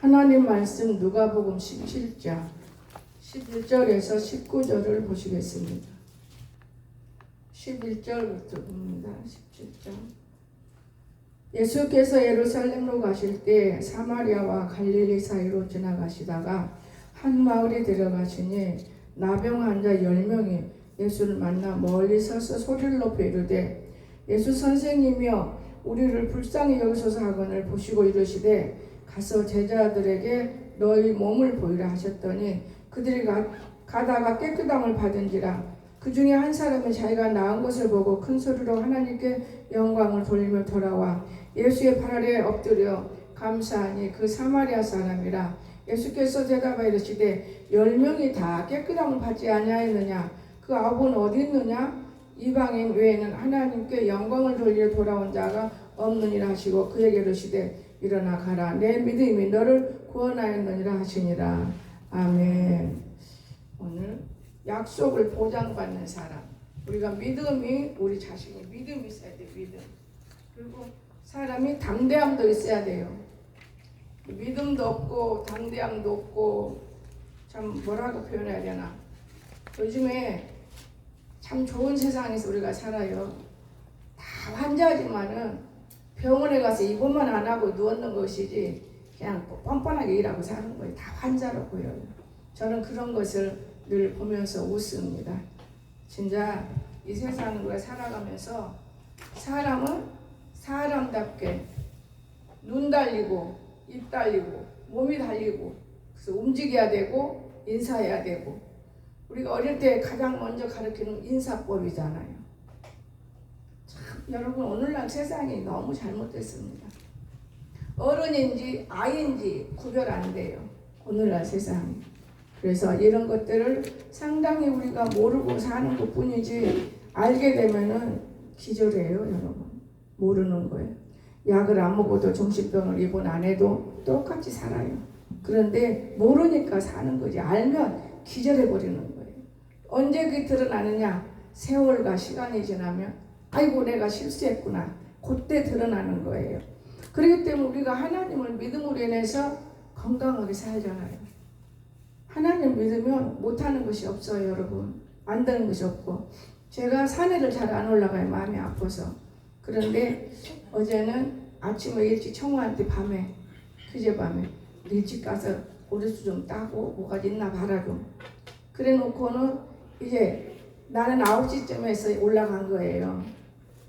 하나님 말씀 누가복음 17장 11절에서 19절을 보시겠습니다. 11절부터 봅니다. 17장. 예수께서 예루살렘으로 가실 때 사마리아와 갈릴리 사이로 지나가시다가 한 마을에 들어가시니 나병 환자 10명이 예수를 만나 멀리 서서 소리를 높여 이르되 예수 선생님이여 우리를 불쌍히 여기소서 하거늘 보시고 이르시되 가서 제자들에게 너희 몸을 보이라 하셨더니 그들이 가다가 깨끗함을 받은지라. 그 중에 한 사람이 자기가 나은 것을 보고 큰 소리로 하나님께 영광을 돌리며 돌아와 예수의 발 아래에 엎드려 감사하니 그 사마리아 사람이라. 예수께서 대답하여 이르시되 10명이 다 깨끗함을 받지 아니하였느냐? 그 9은 어디 있느냐? 이방인 외에는 하나님께 영광을 돌리러 돌아온 자가 없느니라 하시고 그에게 이르시되 일어나 가라. 내 믿음이 너를 구원하였느니라 하시니라. 아멘. 오늘 약속을 보장받는 사람. 우리가 믿음이 우리 자신이 믿음이 있어야 돼. 믿음. 그리고 사람이 당대함도 있어야 돼요. 믿음도 없고 당대함도 없고 참 뭐라고 표현해야 되나. 요즘에 참 좋은 세상에서 우리가 살아요. 다 환자지만은 병원에 가서 입원만 안 하고 누웠는 것이지 그냥 뻔뻔하게 일하고 사는 거예요. 다 환자로 보여요. 저는 그런 것을 늘 보면서 웃습니다. 진짜 이 세상을 살아가면서 사람은 사람답게 눈 달리고 입 달리고 몸이 달리고 그래서 움직여야 되고 인사해야 되고 우리가 어릴 때 가장 먼저 가르치는 인사법이잖아요. 참 여러분 오늘날 세상이 너무 잘못됐습니다. 어른인지 아이인지 구별 안 돼요. 오늘날 세상이. 그래서 이런 것들을 상당히 우리가 모르고 사는 것 뿐이지 알게 되면은 기절해요, 여러분. 모르는 거예요. 약을 안 먹어도 정신병을 입원 안 해도 똑같이 살아요. 그런데 모르니까 사는 거지. 알면 기절해 버리는 거예요. 언제 그게 드러나느냐? 세월과 시간이 지나면 아이고 내가 실수했구나. 그때 드러나는 거예요. 그렇기 때문에 우리가 하나님을 믿음으로 인해서 건강하게 살잖아요. 하나님 믿으면 못하는 것이 없어요, 여러분. 안 되는 것이 없고. 제가 산에를 잘 안 올라가요, 마음이 아파서. 그런데 어제는 아침에 일찍 청우한테 밤에 그제밤에 일찍 가서 오리수 좀 따고 뭐가 있나 봐라 좀. 그래 놓고는 이제 나는 9시쯤에서 올라간 거예요.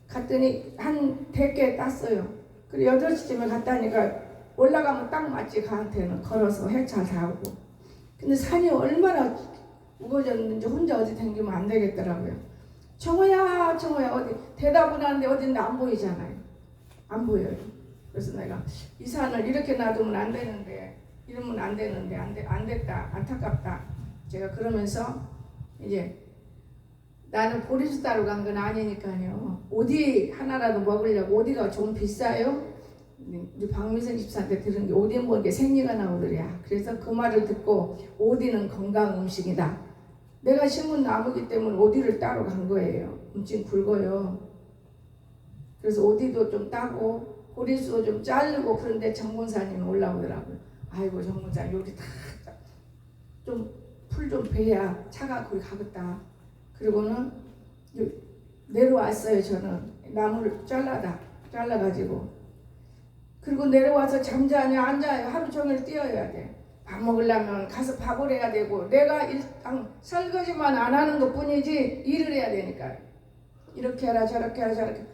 갔더니 한 100개 땄어요. 그리고 8시쯤에 갔다니까 올라가면 딱 맞지. 가한테는 걸어서 해차 사오고. 근데 산이 얼마나 무거워졌는지 혼자 어디 다니면 안 되겠더라고요. 청호야 청호야 어디 대답은 하는데 어딘데 안 보이잖아요. 안 보여요. 그래서 내가 이 산을 이렇게 놔두면 안 되는데 이러면 안 되는데 안 됐다 안타깝다. 제가 그러면서 이제 나는 보리수 따러 간 건 아니니까요. 오디 하나라도 먹으려고. 오디가 좀 비싸요. 우리 박미선 집사한테 들은 게 오디 먹은 게 생리가 나오더래야. 그래서 그 말을 듣고 오디는 건강 음식이다. 내가 심은 나무기 때문에 오디를 따러 간 거예요. 엄청 굵어요. 그래서 오디도 좀 따고 보리수도 좀 자르고 그런데 정문사님이 올라오더라고요. 아이고 정문사 요리 다 좀 풀 좀 베야 차가 거기 가겠다. 그리고는 내려왔어요. 저는 나무를 잘라가지고 그리고 내려와서 잠자냐 앉아요. 하루 종일 뛰어야 돼. 밥 먹으려면 가서 밥을 해야 되고 내가 일단 설거지만 안 하는 것 뿐이지 일을 해야 되니까 이렇게 해라 저렇게 해라 저렇게.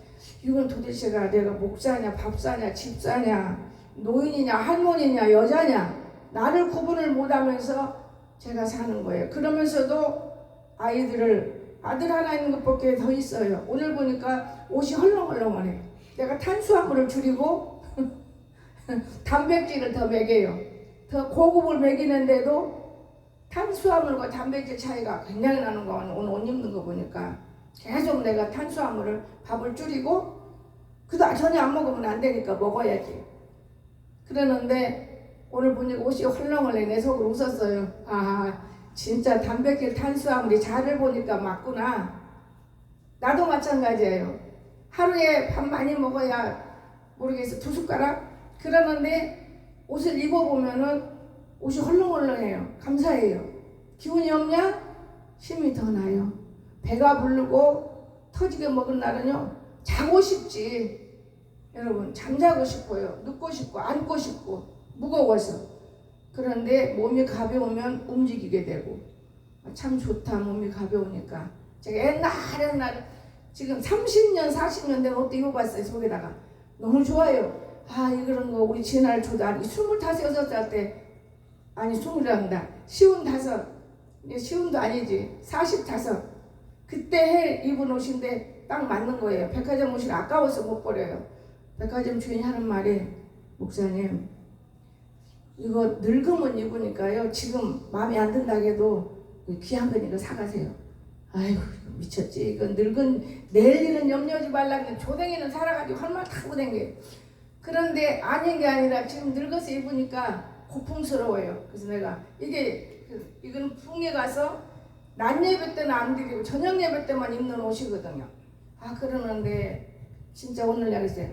이건 도대체가 내가 목사냐 밥사냐 집사냐 노인이냐 할머니냐 여자냐 나를 구분을 못하면서 제가 사는 거예요. 그러면서도 아들 하나 있는 것밖에 더 있어요. 오늘 보니까 옷이 헐렁헐렁하네. 내가 탄수화물을 줄이고 단백질을 더 먹여요. 더 고급을 먹이는데도 탄수화물과 단백질 차이가 굉장히 나는 거 오늘 옷 입는 거 보니까 계속 내가 탄수화물을 밥을 줄이고 그도 전혀 안 먹으면 안 되니까 먹어야지. 그러는데 오늘 보니까 옷이 헐렁헐렁해. 내 속으로 웃었어요. 아 진짜 단백질 탄수화물이 자를 보니까 맞구나. 나도 마찬가지예요. 하루에 밥 많이 먹어야 모르겠어 2숟가락? 그러는데 옷을 입어보면은 옷이 헐렁헐렁해요. 감사해요. 기운이 없냐? 힘이 더 나요. 배가 부르고 터지게 먹은 날은요, 자고 싶지. 여러분, 잠자고 싶어요. 눕고 싶고 앉고 싶고 무거워서. 그런데 몸이 가벼우면 움직이게 되고, 참 좋다. 몸이 가벼우니까. 제가 옛날에 지금 30년 40년 된 옷도 입어봤어요. 속에다가 너무 좋아요. 이런 거 우리 지날 초도 아니 25, 6살 때, 아니 20이란다 55, 쉬운도 아니지 45, 그때 해 입은 옷인데 딱 맞는 거예요. 백화점 옷이 아까워서 못 버려요. 백화점 주인이 하는 말이, 목사님 이거 늙으면 입으니까요, 지금 마음에 안 든다고 해도 귀한 거니까 사가세요. 아이고 미쳤지. 이건 내일 일은 염려하지 말라는, 조댕이는 살아가지고 할 말 다 하고 댕겨. 그런데 아닌 게 아니라 지금 늙어서 입으니까 고풍스러워요. 그래서 내가 이건 풍에 가서 낮 예배 때는 안 되고 저녁 예배 때만 입는 옷이거든요. 그러는데 진짜 오늘 내가 했어요.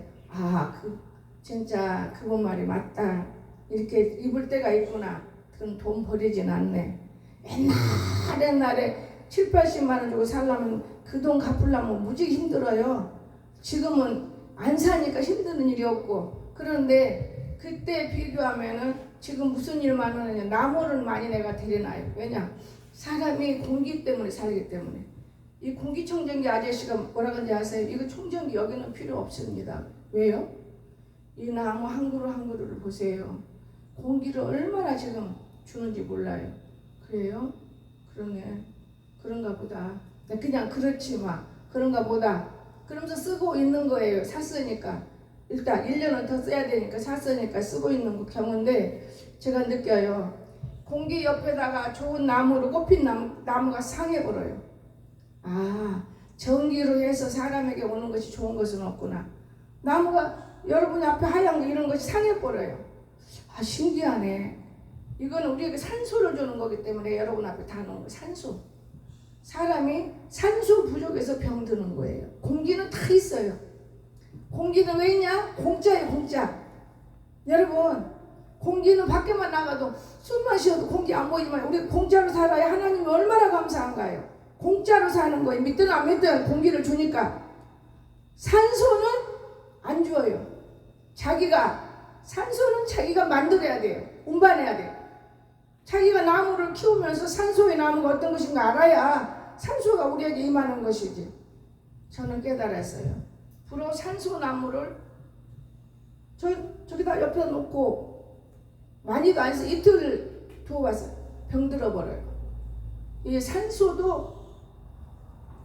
진짜 그분 말이 맞다. 이렇게 입을 때가 있구나. 그럼 돈 버리진 않네. 옛날에 7, 80만 원 주고 살려면 그 돈 갚으려면 무지 힘들어요. 지금은 안 사니까 힘드는 일이 없고. 그런데 그때 비교하면은 지금 무슨 일 많으냐, 나무를 많이 내가 데려놔요. 왜냐? 사람이 공기 때문에 살기 때문에. 이 공기청정기 아저씨가 뭐라 그런지 아세요? 이거 청정기 여기는 필요 없습니다. 왜요? 이 나무 한 그루 한 그루를 보세요. 공기를 얼마나 지금 주는지 몰라요. 그래요? 그러네. 그런가 보다. 그냥 그렇지 그런가 보다. 그러면서 쓰고 있는 거예요. 샀으니까. 일단 1년은 더 써야 되니까 샀으니까 쓰고 있는 경우인데, 제가 느껴요. 공기 옆에다가 좋은 나무로 꼽힌 나무가 상해버려요. 전기로 해서 사람에게 오는 것이 좋은 것은 없구나. 나무가 여러분 앞에 하얀 거 이런 것이 상해버려요. 신기하네. 이거는 우리에게 산소를 주는 거기 때문에 여러분 앞에 다 놓은 거. 산소. 사람이 산소 부족해서 병드는 거예요. 공기는 다 있어요. 공기는 왜 있냐? 공짜예요, 공짜. 여러분, 공기는 밖에만 나가도 숨만 쉬어도 공기 안 보이지만 우리 공짜로 살아야 하나님이 얼마나 감사한가요? 공짜로 사는 거예요. 믿든 안 믿든 공기를 주니까. 산소는 안 줘요. 산소는 자기가 만들어야 돼요. 운반해야 돼요. 자기가 나무를 키우면서 산소의 나무가 어떤 것인가 알아야 산소가 우리에게 임하는 것이지. 저는 깨달았어요. 부러 산소 나무를 저기다 옆에 놓고 많이도 안 해서 이틀 두어봤어요. 병들어 버려요. 이 산소도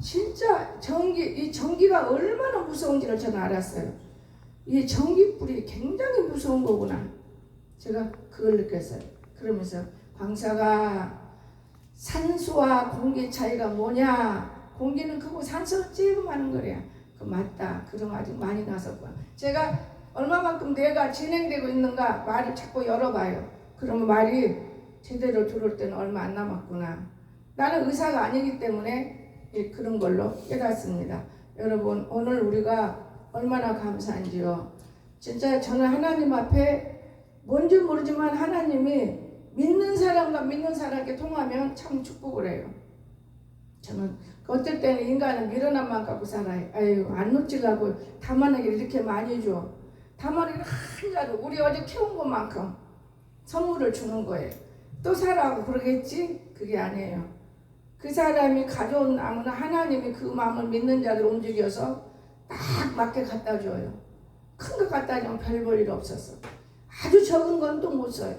진짜 이 전기가 얼마나 무서운지를 저는 알았어요. 이 전기불이 굉장히 무서운 거구나. 제가 그걸 느꼈어요. 그러면서 광사가 산소와 공기 차이가 뭐냐? 공기는 크고 산소는 찌그마한 거래요. 맞다. 그럼 아직 많이 나섰구나. 제가 얼마만큼 뇌가 진행되고 있는가 말을 자꾸 열어봐요. 그러면 말이 제대로 들어올 때는 얼마 안 남았구나. 나는 의사가 아니기 때문에 그런 걸로 깨닫습니다. 여러분, 오늘 우리가 얼마나 감사한지요. 진짜 저는 하나님 앞에 뭔지 모르지만 하나님이 믿는 사람과 믿는 사람에게 통하면 참 축복을 해요. 저는 어떨 때는 인간은 미련한 마음 갖고 살아요. 안 놓치려고 다만하게 이렇게 많이 줘. 다만하게 한자로 우리 어제 키운 것만큼 선물을 주는 거예요. 또 사라고 그러겠지? 그게 아니에요. 그 사람이 가져온 나무는 하나님이 그 마음을 믿는 자들 움직여서 딱 맞게 갖다 줘요. 큰 거 갖다 주면 별 볼 일 없었어. 아주 적은 건 또 못 써요.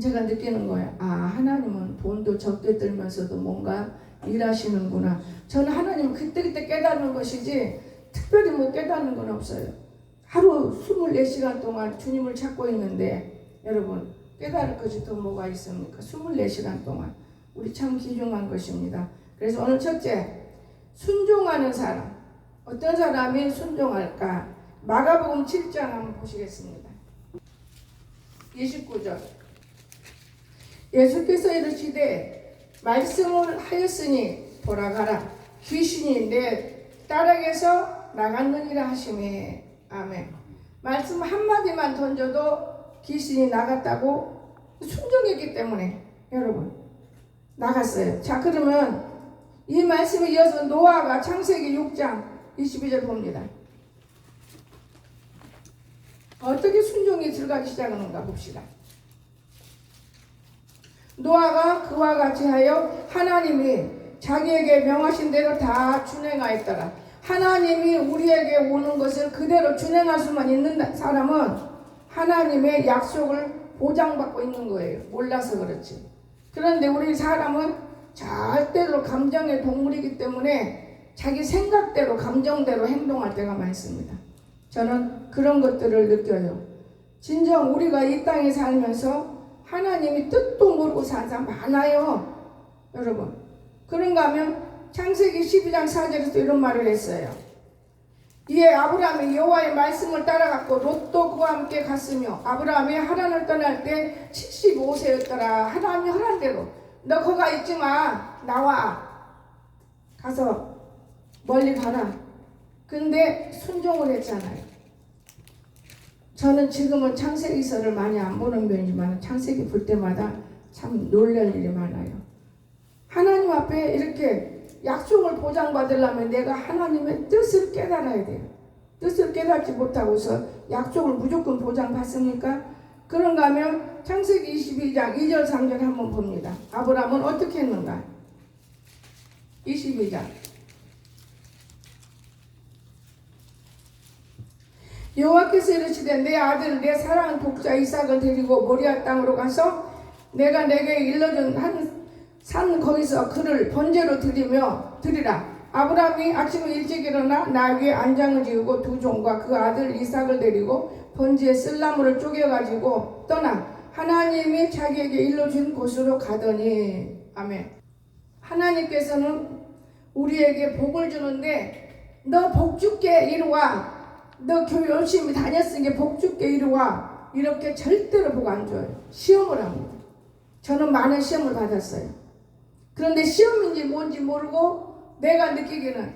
제가 느끼는 거예요. 하나님은 돈도 적게 들면서도 뭔가 일하시는구나. 저는 하나님은 그때그때 깨닫는 것이지 특별히 뭐 깨닫는 건 없어요. 하루 24시간 동안 주님을 찾고 있는데 여러분, 깨달을 것이 더 뭐가 있습니까? 24시간 동안. 우리 참 귀중한 것입니다. 그래서 오늘 첫째, 순종하는 사람. 어떤 사람이 순종할까? 마가복음 7장 한번 보시겠습니다. 29절. 예수께서 이르시되 말씀을 하였으니 돌아가라. 귀신이 내 딸에게서 나갔느니라 하시매. 아멘. 말씀 한마디만 던져도 귀신이 나갔다고? 순종했기 때문에 여러분 나갔어요. 자, 그러면 이 말씀에 이어서 노아가 창세기 6장 22절 봅니다. 어떻게 순종이 들어가기 시작하는가 봅시다. 노아가 그와 같이 하여 하나님이 자기에게 명하신 대로 다 준행하였더라. 하나님이 우리에게 오는 것을 그대로 준행할 수만 있는 사람은 하나님의 약속을 보장받고 있는 거예요. 몰라서 그렇지. 그런데 우리 사람은 절대로 감정의 동물이기 때문에 자기 생각대로 감정대로 행동할 때가 많습니다. 저는 그런 것들을 느껴요. 진정 우리가 이 땅에 살면서 하나님이 뜻도 모르고 사는 사람 많아요. 여러분 그런가 하면 창세기 12장 4절에서 이런 말을 했어요. 이에 아브라함이 여호와의 말씀을 따라갔고 롯도 그와 함께 갔으며 아브라함이 하란을 떠날 때 75세였더라. 하나님이 하란 대로 너 거가 있지마, 나와, 가서 멀리 가라. 근데 순종을 했잖아요. 저는 지금은 창세기서를 많이 안 보는 편이지만 창세기 볼 때마다 참 놀랄 일이 많아요. 하나님 앞에 이렇게 약속을 보장받으려면 내가 하나님의 뜻을 깨달아야 돼요. 뜻을 깨닫지 못하고서 약속을 무조건 보장받습니까? 그런가 하면 창세기 22장 2절 3절 한번 봅니다. 아브라함은 어떻게 했는가? 22장 여호와께서 이르시되 내 아들 내 사랑하는 독자 이삭을 데리고 모리아 땅으로 가서 내가 내게 일러준 한 산 거기서 그를 번제로 드리라. 아브라함이 아침에 일찍 일어나 나귀에 안장을 지우고 두 종과 그 아들 이삭을 데리고 번제에 쓸 나무를 쪼개가지고 떠나 하나님이 자기에게 일러준 곳으로 가더니 아멘. 하나님께서는 우리에게 복을 주는데 너 복 줄게 이리 와. 너 교회 열심히 다녔으니까 복 줄게 이리 와. 이렇게 절대로 복 안 줘요. 시험을 합니다. 저는 많은 시험을 받았어요. 그런데 시험인지 뭔지 모르고 내가 느끼기는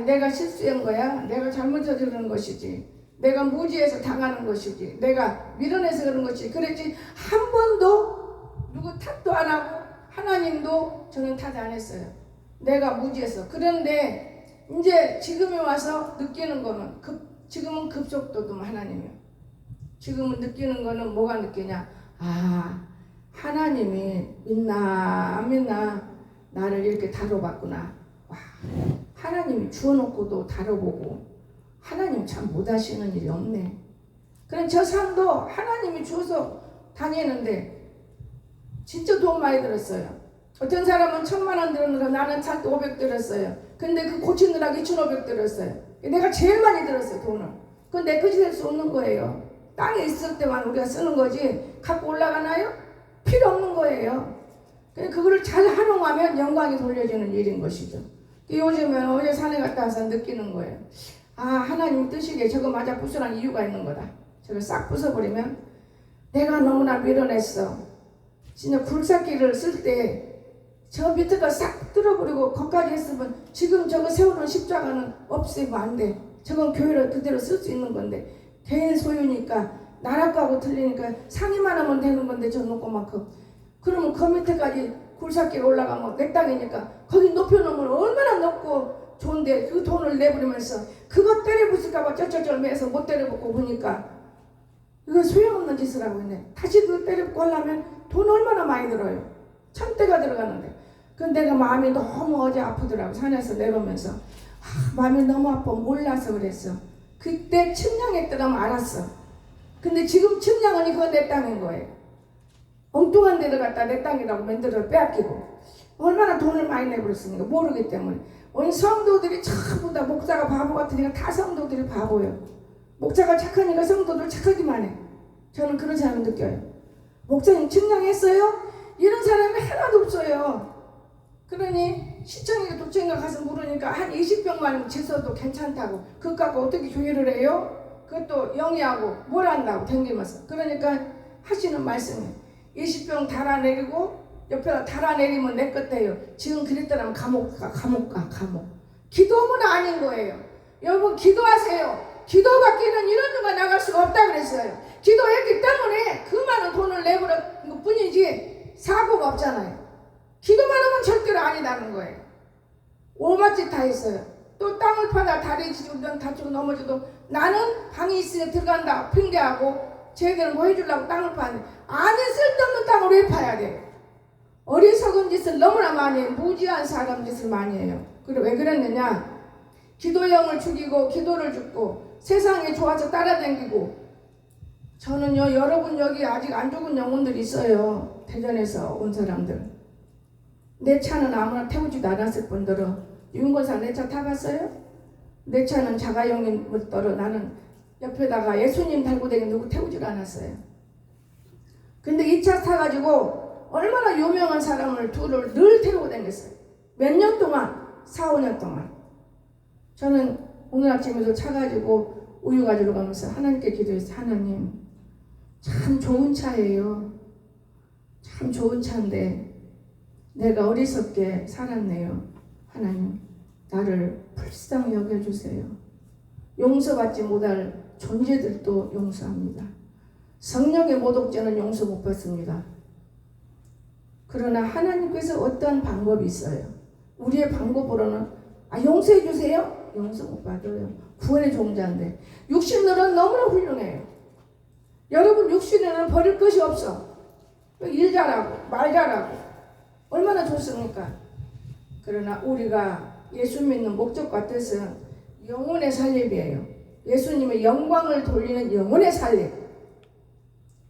내가 실수한 거야. 내가 잘못해서 그러는 것이지. 내가 무지해서 당하는 것이지. 내가 밀어내서 그런 것이지. 그랬지 한 번도 누구 탓도 안 하고 하나님도 저는 탓 안 했어요. 내가 무지해서. 그런데 이제 지금에 와서 느끼는 거는 지금은 급속도도 하나님이요. 지금은 느끼는 거는 뭐가 느끼냐? 하나님이 믿나 안 믿나 나를 이렇게 다뤄봤구나. 와, 하나님이 주어놓고도 다뤄보고 하나님 참 못하시는 일이 없네. 그럼 저 산도 하나님이 주어서 다니는데 진짜 돈 많이 들었어요. 어떤 사람은 1,000만 원 들었는데 나는 찬또 500 들었어요. 근데 그 고치느라고 2,500 들었어요. 내가 제일 많이 들었어요, 돈을. 그건 내 것이 될 수 없는 거예요. 땅에 있을 때만 우리가 쓰는 거지 갖고 올라가나요? 필요 없는 거예요. 그거를 잘 활용하면 영광이 돌려지는 일인 것이죠. 요즘은 어제 산에 갔다 와서 느끼는 거예요. 하나님 뜻이기에 저거 맞아 부수란 이유가 있는 거다. 저걸 싹 부숴버리면 내가 너무나 밀어냈어. 진짜 굴삭기를 쓸 때 저 밑에가 싹 뚫어버리고 거기까지 했으면 지금 저거 세우는 십자가는 없애면 안 돼. 저건 교회를 그대로 쓸 수 있는 건데 개인 소유니까 나라 거하고 틀리니까 상의만 하면 되는 건데 저 놓고만큼 그러면 그 밑에까지 굴삭기가 올라가면 내 땅이니까 거기 높여놓으면 얼마나 높고 좋은데 그 돈을 내버리면서 그거 때려부술까봐 쩔쩔쩔 매서 못 때려붓고 보니까 이거 소용없는 짓을 하고 있네. 다시 그거 때려붓고 하려면 돈 얼마나 많이 들어요. 천대가 들어가는데. 근데 내가 마음이 너무 어제 아프더라고. 산에서 내려오면서 마음이 너무 아파. 몰라서 그랬어. 그때 측량했더라면 알았어. 근데 지금 측량하니 그거 내 땅인 거예요. 엉뚱한 데를 갖다 내 땅이라고 만들어 빼앗기고 얼마나 돈을 많이 내버렸습니까? 모르기 때문에. 오늘 성도들이 전부 다 목사가 바보 같으니까 다 성도들이 바보예요. 목사가 착하니까 성도들 착하기만 해. 저는 그런 사람 느껴요. 목사님 측량했어요? 이런 사람이 하나도 없어요. 그러니 시청에 도청에 가서 물으니까 한 20병만 재서도 괜찮다고. 그것 갖고 어떻게 교회를 해요? 그것도 영위하고 뭘 한다고 댕기면서. 그러니까 하시는 말씀이 20병 달아내리고 옆에다 달아내리면 내 것 돼요. 지금 그랬더라면 감옥 가. 기도하면 아닌 거예요. 여러분 기도하세요. 기도받기는 이런 누가 나갈 수가 없다 그랬어요. 기도했기 때문에 그 많은 돈을 내버린 것 뿐이지 사고가 없잖아요. 기도만 하면 절대로 아니다는 거예요. 오맛짓 다 했어요. 또 땅을 파다 다리 지지고 다치고 넘어져도 나는 방이 있으니 들어간다 핑계하고 쟤들은 뭐 해주려고 땅을 파는데 아니 쓸데없는 땅을 왜 파야 돼? 어리석은 짓을 너무나 많이 해요. 무지한 사람 짓을 많이 해요. 그래 왜 그랬느냐? 기도형을 죽이고 기도를 죽고 세상에 좋아서 따라다니고. 저는요 여러분 여기 아직 안 죽은 영혼들이 있어요. 대전에서 온 사람들. 내 차는 아무나 태우지도 않았을 뿐더러 윤건사 내 차 타봤어요? 내 차는 자가용인 뿐더러 나는 옆에다가 예수님 달고 다니는 누구 태우지도 않았어요. 근데 이 차 타가지고 얼마나 유명한 사람을 둘을 늘 태우고 다녔어요. 몇 년 동안? 4, 5년 동안. 저는 오늘 아침에도 차 가지고 우유 가지러 가면서 하나님께 기도했어요. 하나님 참 좋은 차예요. 참 좋은 차인데 내가 어리석게 살았네요. 하나님 나를 불쌍히 여겨주세요. 용서받지 못할 존재들도 용서합니다. 성령의 모독죄는 용서 못 받습니다. 그러나 하나님께서 어떠한 방법이 있어요. 우리의 방법으로는 용서해 주세요? 용서 못 받아요. 구원의 종자인데 육신으로는 너무나 훌륭해요. 여러분 육신으로는 버릴 것이 없어. 일 잘하고 말 잘하고 얼마나 좋습니까? 그러나 우리가 예수 믿는 목적과 뜻은 영혼의 살림이에요. 예수님의 영광을 돌리는 영혼의 살림.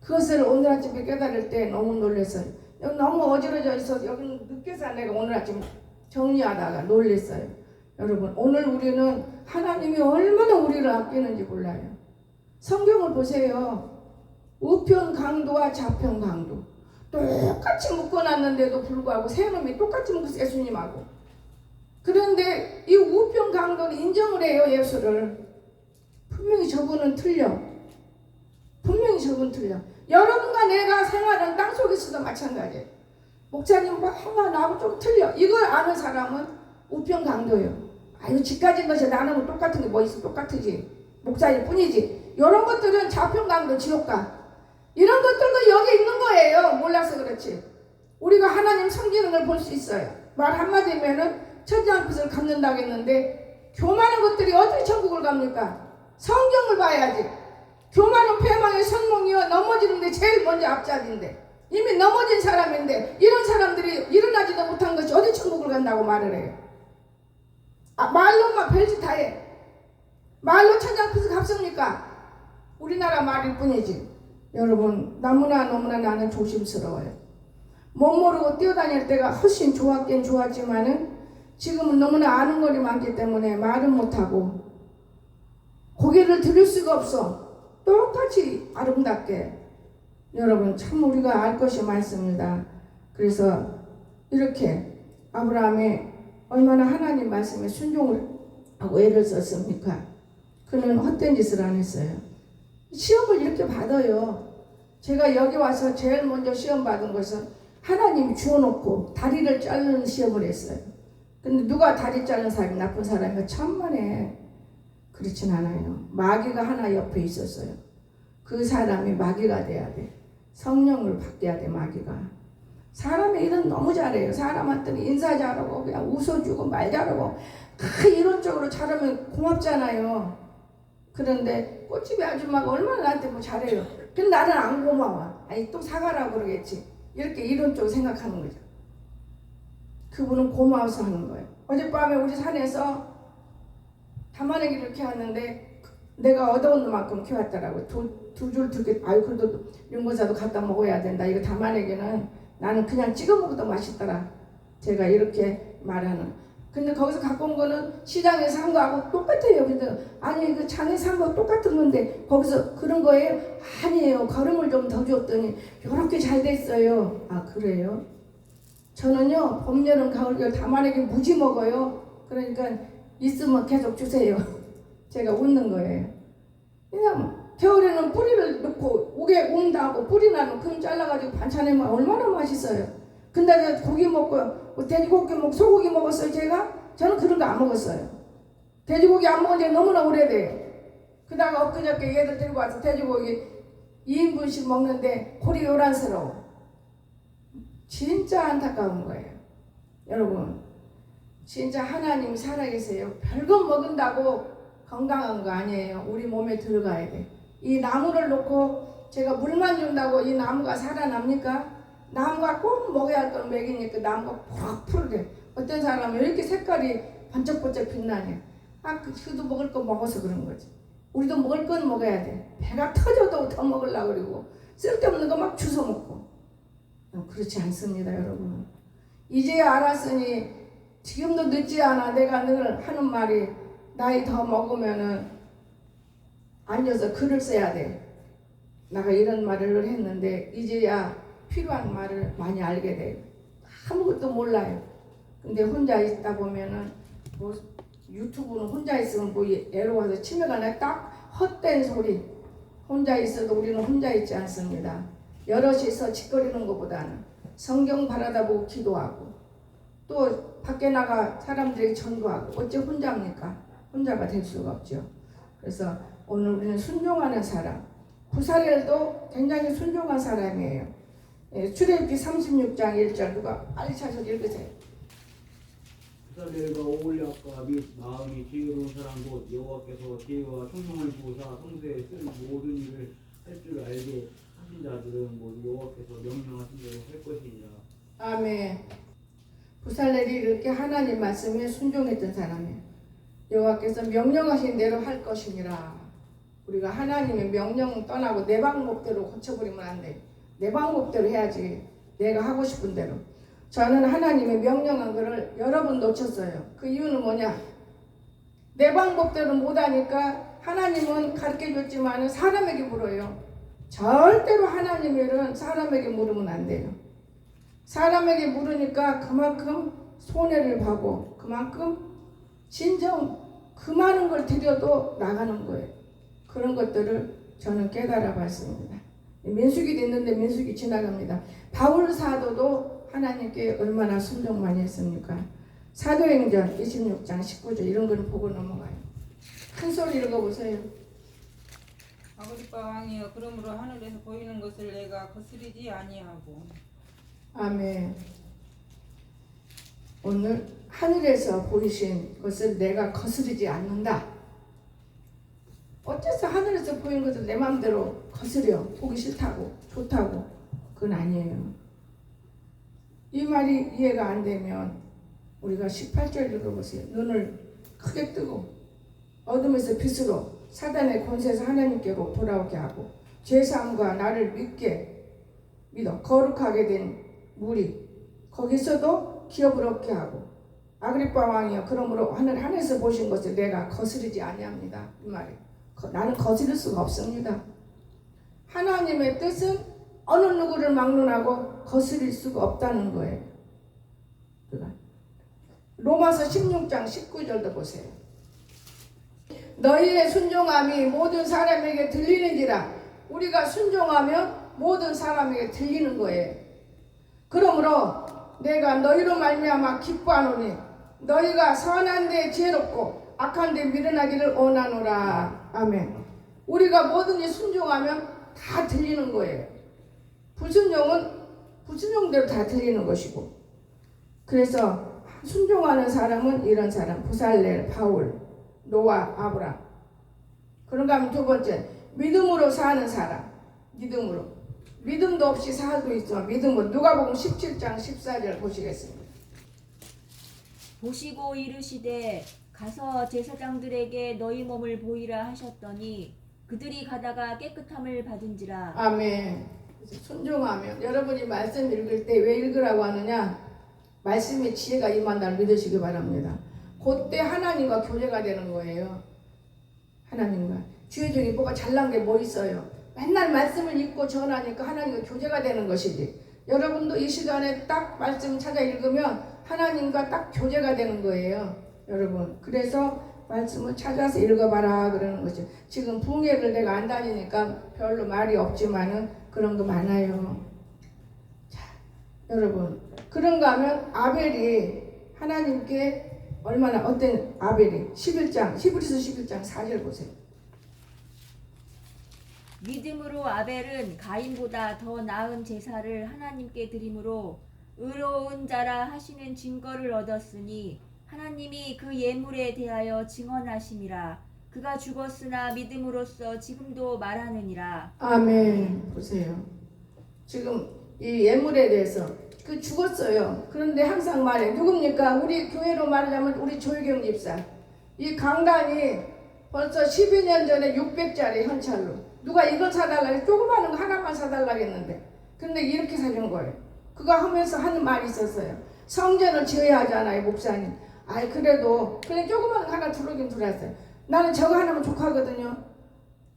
그것을 오늘 아침에 깨달을 때 너무 놀랐어요. 여기 너무 어지러져 있어서 여기 늦게서 내가 오늘 아침 정리하다가 놀랐어요. 여러분 오늘 우리는 하나님이 얼마나 우리를 아끼는지 몰라요. 성경을 보세요. 우편 강도와 좌편 강도 똑같이 묶어놨는데도 불구하고 세 놈이 똑같이 묶어서 예수님하고. 그런데 이 우편 강도는 인정을 해요. 예수를. 분명히 저분은 틀려. 분명히 저분 틀려. 여러분과 내가 생활하는 땅속에서도 마찬가지예요. 목사님 뭐 나하고 좀 틀려. 이걸 아는 사람은 우편 강도예요. 이거 집가진 것이 나는 똑같은 게 뭐 있어. 똑같으지. 목사일 뿐이지. 이런 것들은 좌편 강도 지옥가. 이런 것들도 여기 있는 거예요. 몰라서 그렇지. 우리가 하나님 섬기는 걸 볼 수 있어요. 말 한마디면은 천장 빛을 갚는다고 했는데 교만한 것들이 어떻게 천국을 갑니까? 성경을 봐야지. 교만은 패망의 선몽이요 넘어지는데 제일 먼저 앞잡인데 이미 넘어진 사람인데 이런 사람들이 일어나지도 못한 것이 어디 천국을 간다고 말을 해요. 말로만 별짓 다 해. 말로 천장 빛을 갚습니까? 우리나라 말일 뿐이지. 여러분 너무나 나는 조심스러워요. 못 모르고 뛰어다닐 때가 훨씬 좋았긴 좋았지만은 지금은 너무나 아는 거리 많기 때문에 말은 못하고 고개를 들을 수가 없어. 똑같이 아름답게. 여러분 참 우리가 알 것이 많습니다. 그래서 이렇게 아브라함이 얼마나 하나님 말씀에 순종을 하고 애를 썼습니까? 그는 헛된 짓을 안 했어요. 시험을 이렇게 받아요. 제가 여기 와서 제일 먼저 시험 받은 것은 하나님이 주워놓고 다리를 자르는 시험을 했어요. 근데 누가 다리 자른 사람이 나쁜 사람이야? 천만에. 그렇진 않아요. 마귀가 하나 옆에 있었어요. 그 사람이 마귀가 돼야 돼. 성령을 바뀌어야 돼. 마귀가. 사람의 일은 너무 잘해요. 사람한테는 인사 잘하고 그냥 웃어주고 말 잘하고 이론적으로 잘하면 고맙잖아요. 그런데 꽃집이 아줌마가 얼마나 나한테 뭐 잘해요. 근데 나는 안 고마워. 또 사과라고 그러겠지. 이렇게 이론적으로 생각하는 거죠. 그분은 고마워서 하는 거예요. 어젯밤에 우리 산에서 담아내기를 이렇게 하는데 내가 얻어온 만큼 키웠더라고. 두 줄 두개. 그래도 윤고사도 갖다 먹어야 된다. 이거 담아내기는 나는 그냥 찍어 먹어도 맛있더라. 제가 이렇게 말하는. 근데 거기서 갖고 온 거는 시장에서 산 거하고 똑같아요. 근데 아니 그 장에서 산 거 똑같은 건데 거기서 그런 거예요? 아니에요. 거름을 좀 더 줬더니 이렇게 잘 됐어요. 그래요? 저는요 봄, 여름, 가을, 겨울 담아내기 무지 먹어요. 그러니까 있으면 계속 주세요. 제가 웃는 거예요. 그냥 겨울에는 뿌리를 넣고 우게 웅다고 뿌리 나는 금 잘라가지고 반찬에만 얼마나 맛있어요. 근데 고기 먹고 돼지고기 먹고 소고기 먹었어요 제가? 저는 그런 거 안 먹었어요. 돼지고기 안 먹은 지 너무나 오래돼요. 그다가 엊그저께 얘들 들고 와서 돼지고기 2인분씩 먹는데 골이 요란스러워. 진짜 안타까운 거예요. 여러분, 진짜 하나님이 살아계세요. 별거 먹은다고 건강한 거 아니에요. 우리 몸에 들어가야 돼. 이 나무를 놓고 제가 물만 준다고 이 나무가 살아납니까? 나무가 꼭 먹어야 할 걸 먹이니까 나무가 푹 푸르래. 어떤 사람은 이렇게 색깔이 번쩍번쩍 빛나네. 그도 먹을 거 먹어서 그런 거지. 우리도 먹을 건 먹어야 돼. 배가 터져도 더 먹으려고 그러고 쓸데없는 거 막 주워 먹고. 그렇지 않습니다, 여러분. 이제야 알았으니 지금도 늦지 않아. 내가 늘 하는 말이 나이 더 먹으면은 앉아서 글을 써야 돼. 내가 이런 말을 했는데 이제야 필요한 말을 많이 알게 돼요. 아무것도 몰라요. 근데 혼자 있다 보면은 뭐 유튜브는 혼자 있으면 뭐 애로워서 치매가 나 딱 헛된 소리. 혼자 있어도 우리는 혼자 있지 않습니다. 여럿이서 짓거리는 것보다는 성경 바라다보고 기도하고 또 밖에 나가 사람들에게 전도하고 어째 혼자입니까? 혼자가 될 수가 없죠. 그래서 오늘 우리는 순종하는 사람. 부사렐도 굉장히 순종한 사람이에요. 출애굽기 36장 1절 누가 빨리 찾아서 읽으세요. 부사렐과 오홀랴과 및 마음이 지혜로운 사람 곧 여호와께서 지혜와 총명을 주사 성세에 쓴 모든 일을 할 줄 알게 하신 자들은 모두 여호와께서 명령하신 대로 할 것이니라. 아멘. 부살렐이 이렇게 하나님 말씀에 순종했던 사람이에요. 여호와께서 명령하신 대로 할 것이니라. 우리가 하나님의 명령 떠나고 내 방법대로 고쳐버리면 안 돼. 내 방법대로 해야지. 내가 하고 싶은 대로. 저는 하나님의 명령한 거를 여러 번 놓쳤어요. 그 이유는 뭐냐? 내 방법대로 못하니까 하나님은 가르쳐줬지만 사람에게 물어요. 절대로 하나님의 일은 사람에게 물으면 안 돼요. 사람에게 물으니까 그만큼 손해를 봐고 그만큼 진정 그 많은 걸 드려도 나가는 거예요. 그런 것들을 저는 깨달아 봤습니다. 민수기 됐는데 민수기 지나갑니다. 바울 사도도 하나님께 얼마나 순종 많이 했습니까? 사도행전 26장 19절 이런 거는 보고 넘어가요. 큰 소리 읽어보세요. 아그리빠 왕이여 그러므로 하늘에서 보이는 것을 내가 거스르지 아니하고. 아멘. 오늘 하늘에서 보이신 것을 내가 거스르지 않는다. 어째서 하늘에서 보이는 것을 내 마음대로 거스려. 보기 싫다고 좋다고. 그건 아니에요. 이 말이 이해가 안 되면 우리가 18절 읽어보세요. 눈을 크게 뜨고 어둠에서 빛으로 사단의 권세에서 하나님께로 돌아오게 하고 죄사함과 나를 믿어 거룩하게 된 무리 거기서도 기업을 얻게 하고 아그리빠 왕이여 그러므로 하늘에서 보신 것을 내가 거스르지 아니합니다. 이 말이 나는 거스를 수가 없습니다. 하나님의 뜻은 어느 누구를 막론하고 거스릴 수가 없다는 거예요. 로마서 16장 19절도 보세요. 너희의 순종함이 모든 사람에게 들리는지라. 우리가 순종하면 모든 사람에게 들리는 거예요. 그러므로 내가 너희로 말미암아 기뻐하노니 너희가 선한 데 지혜롭고 악한 데 미련하기를 원하노라. 아멘. 우리가 뭐든지 순종하면 다 들리는 거예요. 불순종은 불순종대로 다 들리는 것이고. 그래서 순종하는 사람은 이런 사람. 부살렐, 바울, 노아, 아브람. 그런가 하면 두 번째, 믿음으로 사는 사람. 믿음으로. 믿음도 없이 살고 있지만 믿음으로. 누가복음 17장 14절 보시겠습니다. 보시고 이르시되 가서 제사장들에게 너희 몸을 보이라 하셨더니 그들이 가다가 깨끗함을 받은지라. 아멘. 순종하면 여러분이 말씀 읽을 때 왜 읽으라고 하느냐? 말씀의 지혜가 임한다를 믿으시기 바랍니다. 그때 하나님과 교제가 되는 거예요. 하나님과. 지혜 중에 뭐가 잘난 게 뭐 있어요? 맨날 말씀을 읽고 전하니까 하나님과 교제가 되는 것이지. 여러분도 이 시간에 딱 말씀 찾아 읽으면 하나님과 딱 교제가 되는 거예요. 여러분. 그래서 말씀을 찾아서 읽어봐라 그러는 거죠. 지금 붕해를 내가 안 다니니까 별로 말이 없지만은 그런 거 많아요. 자, 여러분. 그런가 하면 아벨이 하나님께 얼마나 어떤 아벨이 11장 히브리서 11장 4절 보세요. 믿음으로 아벨은 가인보다 더 나은 제사를 하나님께 드림으로 의로운 자라 하시는 증거를 얻었으니 하나님이 그 예물에 대하여 증언하심이라. 그가 죽었으나 믿음으로써 지금도 말하느니라. 아멘. 보세요. 지금 이 예물에 대해서 그 죽었어요. 그런데 항상 말해. 누굽니까? 우리 교회로 말하자면 우리 조혜경 집사. 이 강단이 벌써 12년 전에 600짜리 현찰로 누가 이거 사달라 조그마한 거 하나만 사달라 했는데 근데 이렇게 사준 거예요. 그거 하면서 하는 말이 있었어요. 성전을 지어야 하잖아요, 목사님. 아이 그래도 그냥 조그마한 거 하나 들어오긴 들어왔어요. 나는 저거 하나면 족하거든요.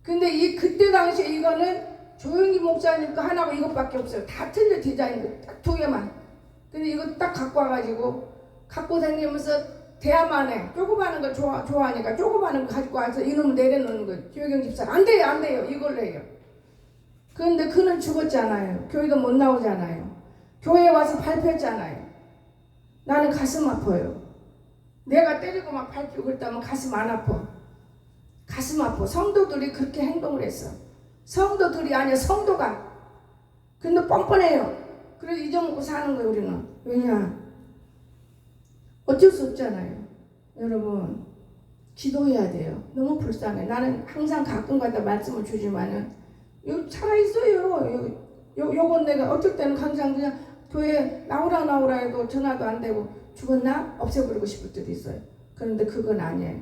근데 이 그때 당시에 이거는 조용히 목사님 거 하나고 이것밖에 없어요. 다 틀려 디자인 딱 두 개만. 근데 이거 딱 갖고 와가지고 갖고 다니면서 대야만 조그마한 거 좋아하니까 조그마한 거 가지고 와서 이놈 내려놓는 거예요. 조혜경 집사 안 돼요, 안 돼요. 이걸로 해요. 그런데 그는 죽었잖아요. 교회도 못 나오잖아요. 교회에 와서 밟혔잖아요. 나는 가슴 아파요. 내가 때리고 막 밟히고 그랬다면 가슴 안 아파. 가슴 아파. 성도들이 그렇게 행동을 했어. 성도들이 아니야, 성도가. 근데 뻔뻔해요. 그래서 잊어먹고 사는 거예요, 우리는. 왜냐? 어쩔 수 없잖아요. 여러분, 기도해야 돼요. 너무 불쌍해. 나는 항상 가끔가다 말씀을 주지만은, 이거 살아있어요. 요건 내가 어쩔 때는 항상 그냥 교회 나오라 해도 전화도 안 되고, 죽었나? 없애버리고 싶을 때도 있어요. 그런데 그건 아니에요.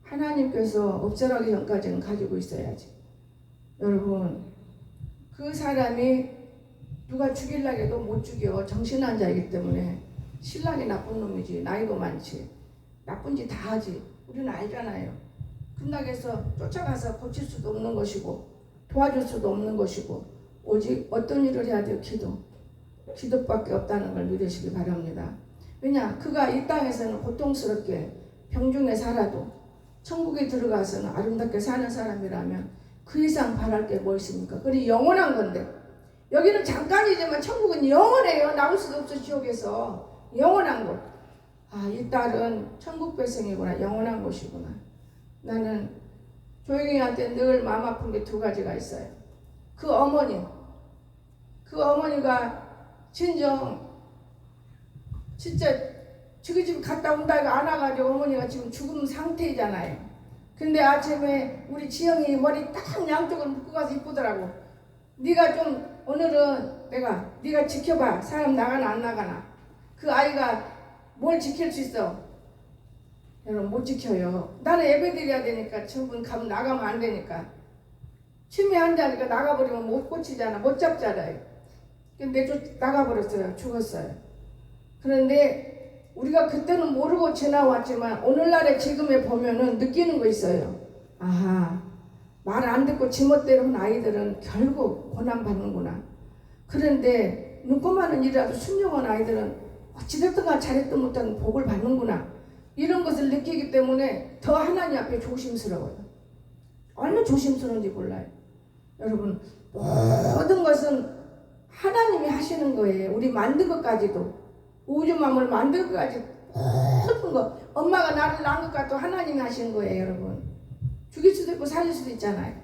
하나님께서 없애라기 전까지는 가지고 있어야지. 여러분, 그 사람이 누가 죽이려고 해도 못 죽여. 정신환자이기 때문에 신랑이 나쁜 놈이지. 나이도 많지. 나쁜 짓 다 하지. 우리는 알잖아요. 끝나게서 쫓아가서 고칠 수도 없는 것이고 도와줄 수도 없는 것이고 오직 어떤 일을 해야 돼요? 기도밖에 없다는 걸 믿으시기 바랍니다. 왜냐? 그가 이 땅에서는 고통스럽게 병중에 살아도 천국에 들어가서는 아름답게 사는 사람이라면 그 이상 바랄 게 뭐 있습니까? 그리 영원한 건데 여기는 잠깐이지만 천국은 영원해요. 나올 수도 없어. 지옥에서 영원한 곳. 아, 이 딸은 천국 백성이구나. 영원한 곳이구나. 나는 조영이한테 늘 마음 아픈 게 두 가지가 있어요. 그 어머니가 진짜 저기 집 갔다 온다고 안 와가지고 어머니가 지금 죽은 상태잖아요. 근데 아침에 우리 지영이 머리 딱 양쪽을 묶고 가서 이쁘더라고. 네가 좀 오늘은 네가 지켜봐. 사람 나가나 안 나가나. 그 아이가 뭘 지킬 수 있어? 여러분 못 지켜요. 나는 예배드려야 되니까 저분 가면 나가면 안 되니까. 침이 한자니까 나가버리면 못 고치잖아. 못 잡잖아요. 근데 나가버렸어요. 죽었어요. 그런데 우리가 그때는 모르고 지나왔지만 오늘날의 지금에 보면은 느끼는 거 있어요. 아하, 말 안 듣고 지멋대로 한 아이들은 결국 고난받는구나. 그런데 눈꼽만한 일이라도 순종한 아이들은 어찌됐든 잘했든 못하든 복을 받는구나. 이런 것을 느끼기 때문에 더 하나님 앞에 조심스러워요. 얼마나 조심스러운지 몰라요. 여러분, 모든 것은 하나님이 하시는 거예요. 우리 만든 것까지도. 우주 만물 만든 것까지 모든 거. 엄마가 나를 낳은 것까지도 하나님이 하신 거예요, 여러분. 죽일 수도 있고 살릴 수도 있잖아요.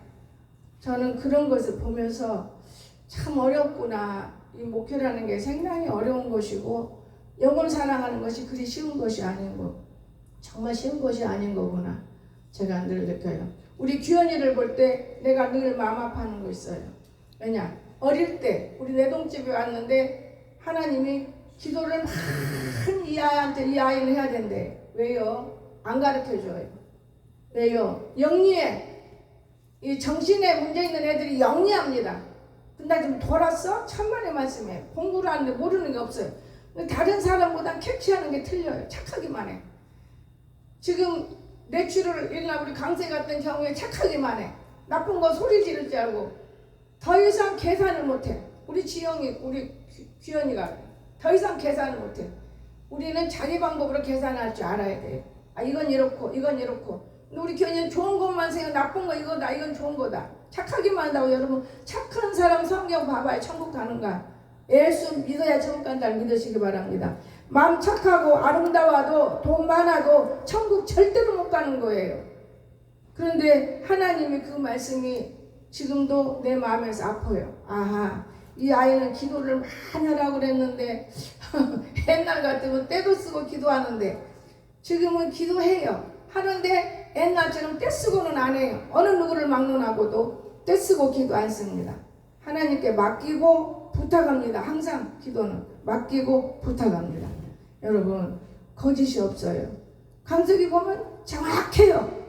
저는 그런 것을 보면서 참 어렵구나. 이 목회라는 게 상당히 어려운 것이고 영혼 사랑하는 것이 그리 쉬운 것이 아니고 정말 쉬운 것이 아닌 거구나. 제가 늘 느껴요. 우리 규현이를 볼 때 내가 늘 마음 아파하는 거 있어요. 왜냐? 어릴 때 우리 내동집에 왔는데 하나님이 기도를 이 아이한테 이 아이는 해야 된대. 왜요? 안 가르쳐줘요. 왜요? 영리해. 이 정신에 문제 있는 애들이 영리합니다. 근데 좀 돌았어? 천만의 말씀에 공부를 하는데 모르는 게 없어요. 다른 사람보다 캐치하는 게 틀려요. 착하기만 해. 지금 뇌출을 일어나 우리 강세 같은 경우에 착하기만 해. 나쁜 거 소리 지를 줄 알고 더 이상 계산을 못해. 우리 지영이 우리 규현이가 더 이상 계산을 못해. 우리는 자기 방법으로 계산할 줄 알아야 돼요. 아, 이건 이렇고 이건 이렇고. 근데 우리 규현이는 좋은 것만 생각, 나쁜 거 이거다, 이건 좋은 거다. 착하기만 한다고. 여러분 착한 사람 성경 봐봐요. 천국 가는가. 예수 믿어야 천국 간다를 믿으시기 바랍니다. 마음 착하고 아름다워도 돈 많아도 천국 절대로 못 가는 거예요. 그런데 하나님이 그 말씀이 지금도 내 마음에서 아파요. 아하, 이 아이는 기도를 많이 하라고 그랬는데 옛날 같으면 때도 쓰고 기도하는데 지금은 기도해요. 하는데 옛날처럼 때 쓰고는 안 해요. 어느 누구를 막론하고도 때 쓰고 기도 안 씁니다. 하나님께 맡기고 부탁합니다. 항상 기도는 맡기고 부탁합니다. 여러분, 거짓이 없어요. 강석이 보면 정확해요.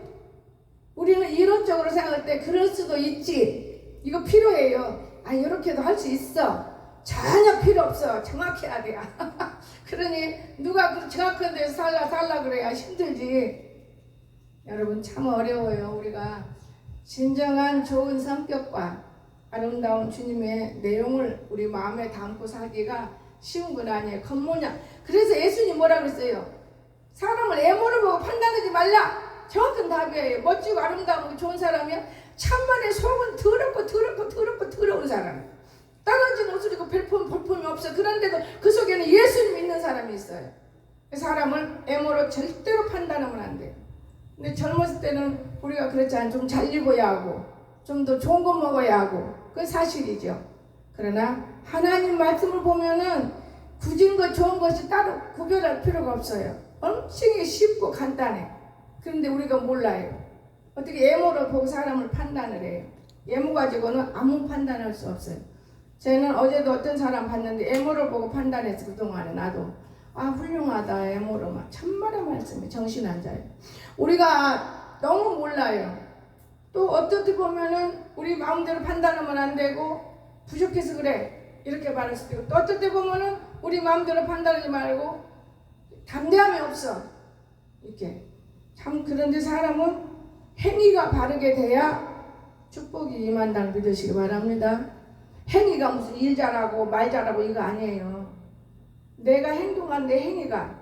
우리는 이론적으로 생각할 때 그럴 수도 있지. 이거 필요해요. 아, 이렇게도 할 수 있어. 전혀 필요 없어. 정확해야 돼요. 그러니 누가 그 정확한 데서 살라 그래야 힘들지. 여러분, 참 어려워요. 우리가 진정한 좋은 성격과 아름다운 주님의 내용을 우리 마음에 담고 살기가 쉬운 건 아니에요. 겉모양. 그래서 예수님 뭐라 그랬어요? 사람을 애모를 보고 판단하지 말라. 정확한 답이에요. 멋지고 아름다운 좋은 사람이야. 참말에 속은 더럽고 사람. 떨어진 옷을 입고 볼품이 없어. 그런데도 그 속에는 예수님 있는 사람이 있어요. 그 사람을 애모로 절대로 판단하면 안 돼요. 근데 젊었을 때는 우리가 그렇지 않아요. 좀 잘 입어야 하고 좀 더 좋은 거 먹어야 하고 그건 사실이죠. 그러나 하나님 말씀을 보면은 굳은 것 좋은 것이 따로 구별할 필요가 없어요. 엄청 쉽고 간단해. 그런데 우리가 몰라요. 어떻게 예모를 보고 사람을 판단을 해요. 예모 가지고는 아무 판단할 수 없어요. 저는 어제도 어떤 사람 봤는데 예모를 보고 판단했어. 그동안에 나도 아 훌륭하다. 예모로만 참말의 말씀이 정신 안 차요. 우리가 너무 몰라요. 또 어떻게 보면은 우리 마음대로 판단하면 안 되고 부족해서 그래 이렇게 말할 수도 있고 또 어떨 때 보면은 우리 마음대로 판단하지 말고 담대함이 없어 이렇게. 참 그런데 사람은 행위가 바르게 돼야 축복이 임한다는 믿으시기 바랍니다. 행위가 무슨 일 잘하고 말 잘하고 이거 아니에요. 내가 행동한 내 행위가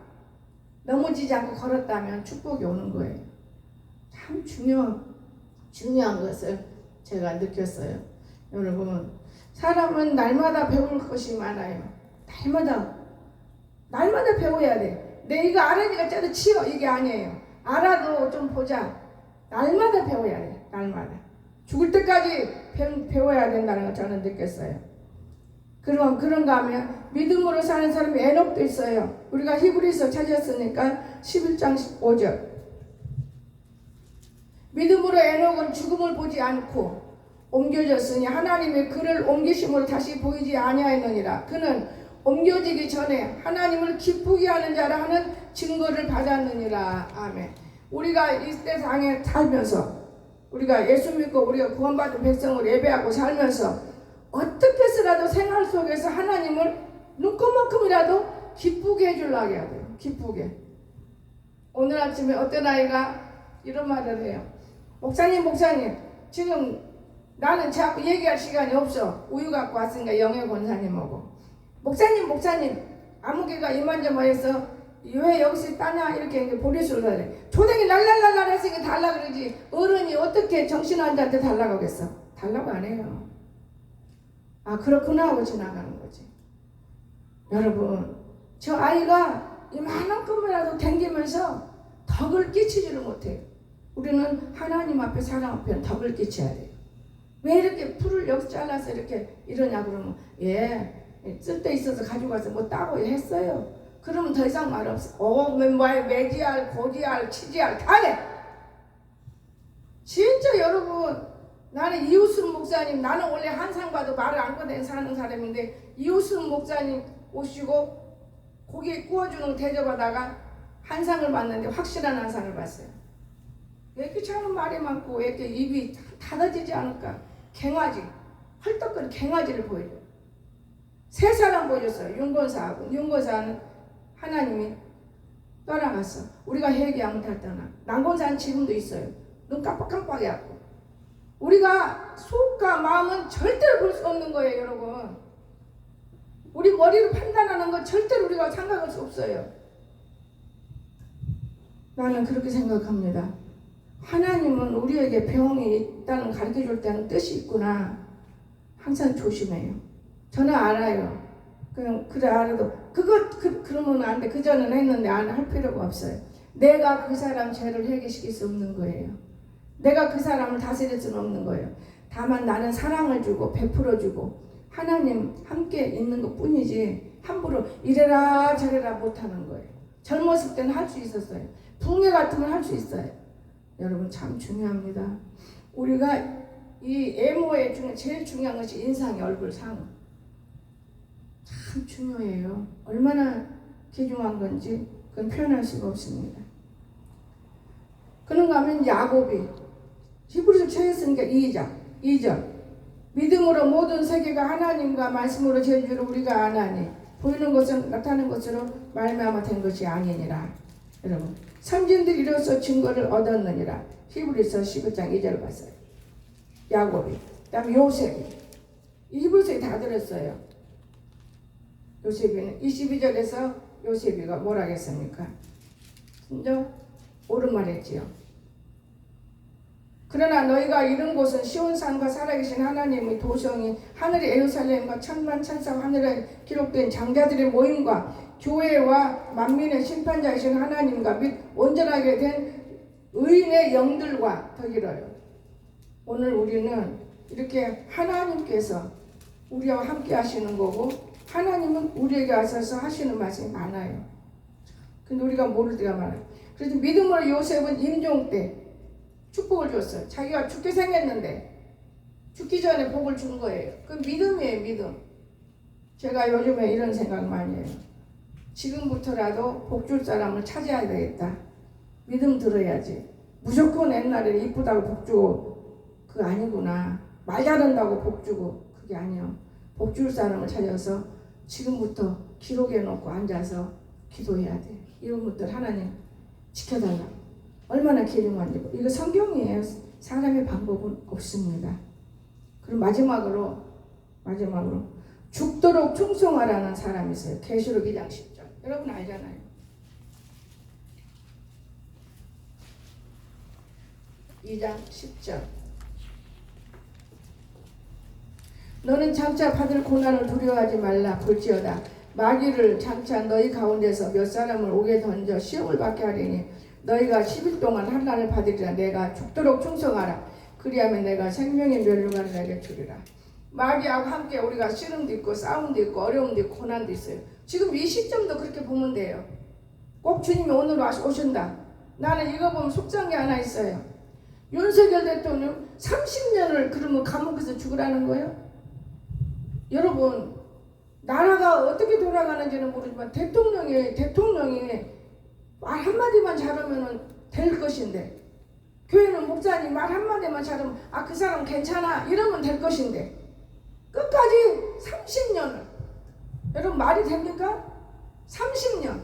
넘어지지 않고 걸었다면 축복이 오는 거예요. 참 중요한 것을 제가 느꼈어요. 여러분, 사람은 날마다 배울 것이 많아요. 날마다 배워야 돼. 내 이거 알아니까 짜도 치워 이게 아니에요. 알아도 좀 보자. 날마다 배워야 돼. 날마다. 죽을 때까지 배워야 된다는 걸 저는 느꼈어요. 그럼 그런가 하면 믿음으로 사는 사람이 에녹도 있어요. 우리가 히브리서 찾았으니까 11장 15절. 믿음으로 에녹은 죽음을 보지 않고 옮겨졌으니 하나님의 그를 옮기심으로 다시 보이지 아니하였느니라. 그는 옮겨지기 전에 하나님을 기쁘게 하는 자라 하는 증거를 받았느니라. 아멘. 우리가 이 세상에 살면서 우리가 예수 믿고 우리가 구원받은 백성을 예배하고 살면서 어떻게 해서라도 생활 속에서 하나님을 눈꺼만큼이라도 기쁘게 해주려고 해야 돼요. 기쁘게. 오늘 아침에 어떤 아이가 이런 말을 해요. 목사님 지금 나는 자꾸 얘기할 시간이 없어. 우유 갖고 왔으니까 영애 권사님하고 목사님 아무개가 이만저만해서 왜 여기서 따냐 이렇게 보리수를 하래. 초등이 랄랄랄랄 했으니까 달라 그러지. 어른이 어떻게 정신환자한테 달라고 하겠어. 달라고 안 해요. 아 그렇구나 하고 지나가는 거지. 여러분, 저 아이가 이만큼이라도 댕기면서 덕을 끼치지를 못해요. 우리는 하나님 앞에 사람 앞에는 덕을 끼쳐야 돼요. 왜 이렇게 풀을 여기서 잘라서 이렇게 이러냐 그러면 쓸데 있어서 가지고 와서 뭐 따고 했어요. 그러면 더 이상 말 없어. 매지알, 고지알, 치지알 다 해. 진짜 여러분, 나는 이우순 목사님, 나는 원래 한상과도 말을 안 꺼내는 사는 사람인데 이우순 목사님 오시고 고기 구워주는 거 대접하다가 한상을 봤는데 확실한 한상을 봤어요. 왜 이렇게 참 말이 많고 왜 이렇게 입이 닫아지지 않을까? 갱아지, 헐떡거리는 갱아지를 보여줘요. 세 사람 보여줬어요. 윤권사하고. 윤권사는 하나님이 떠나갔어. 우리가 회개하면 다 떠나. 난권사는 지금도 있어요. 눈 깜빡깜빡 해갖고. 우리가 속과 마음은 절대로 볼 수 없는 거예요, 여러분. 우리 머리로 판단하는 건 절대로 우리가 생각할 수 없어요. 나는 그렇게 생각합니다. 하나님은 우리에게 병이 있다는 가르쳐줄 때는 뜻이 있구나. 항상 조심해요. 저는 알아요. 그냥 그래 알아도 그러면 안 돼. 그전에는 했는데 안 할 필요가 없어요. 내가 그 사람 죄를 해결시킬 수 없는 거예요. 내가 그 사람을 다스릴 수는 없는 거예요. 다만 나는 사랑을 주고 베풀어주고 하나님 함께 있는 것 뿐이지 함부로 이래라 저래라 못하는 거예요. 젊었을 때는 할 수 있었어요. 붕괴 같으면 할 수 있어요. 여러분 참 중요합니다. 우리가 이 애모의 중에 제일 중요한 것이 인상의 얼굴 상. 참 중요해요. 얼마나 귀중한 건지 그건 표현할 수가 없습니다. 그런가 하면 야곱이 히브리서 책에 쓰니까 2절 믿음으로 모든 세계가 하나님과 말씀으로 지은 줄을 우리가 아나니 보이는 것은 나타나는 것으로 말미암아 된 것이 아니니라. 여러분 선진들이 이로써 증거를 얻었느니라. 히브리서 11장 2절 봤어요. 야곱이 그 다음에 요셉이 히브리서에 다 들었어요. 요셉이는 22절에서 요셉이가 뭐라 했습니까? 진짜 옳은 말 했지요. 그러나 너희가 이른 곳은 시온산과 살아계신 하나님의 도성이 하늘의 예루살렘과 천만 천사 하늘에 기록된 장자들의 모임과 교회와 만민의 심판자이신 하나님과 및 온전하게 된 의인의 영들과 더 길어요. 오늘 우리는 이렇게 하나님께서 우리와 함께 하시는 거고 하나님은 우리에게 와서 하시는 말씀이 많아요. 근데 우리가 모를 때가 많아요. 그래서 믿음으로 요셉은 임종 때 축복을 줬어요. 자기가 죽게 생겼는데 죽기 전에 복을 준 거예요. 그 믿음이에요. 믿음. 제가 요즘에 이런 생각 많이 해요. 지금부터라도 복 줄 사람을 찾아야 되겠다. 믿음 들어야지. 무조건 옛날에 이쁘다고 복 주고 그거 아니구나. 말 잘한다고 복 주고 그게 아니요. 복 줄 사람을 찾아서 지금부터 기록해 놓고 앉아서 기도해야 돼. 이런 것들 하나님 지켜달라고. 얼마나 귀중한지. 이거 성경이에요. 사람의 방법은 없습니다. 그리고 마지막으로 죽도록 충성하라는 사람이 있어요. 계시록 2장 10절. 여러분 알잖아요. (2장 10절) 너는 장차 받을 고난을 두려워하지 말라. 볼지어다 마귀를 장차 너희 가운데서 몇 사람을 오게 던져 시험을 받게 하리니 너희가 10일 동안 환난을 받으리라. 내가 죽도록 충성하라. 그리하면 내가 생명의 면류관을 내게 주리라. 마귀하고 함께 우리가 씨름도 있고 싸움도 있고 어려움도 있고 고난도 있어요. 지금 이 시점도 그렇게 보면 돼요. 꼭 주님이 오늘 오신다. 나는 이거 보면 속상한 게 하나 있어요. 윤석열 대통령 30년을 그러면 감옥에서 죽으라는 거예요? 여러분 나라가 어떻게 돌아가는지는 모르지만 대통령이 말 한마디만 잘하면 될 것인데 교회는 목사님 말 한마디만 잘하면 그 사람 괜찮아 이러면 될 것인데 끝까지 30년을 여러분 말이 됩니까? 30년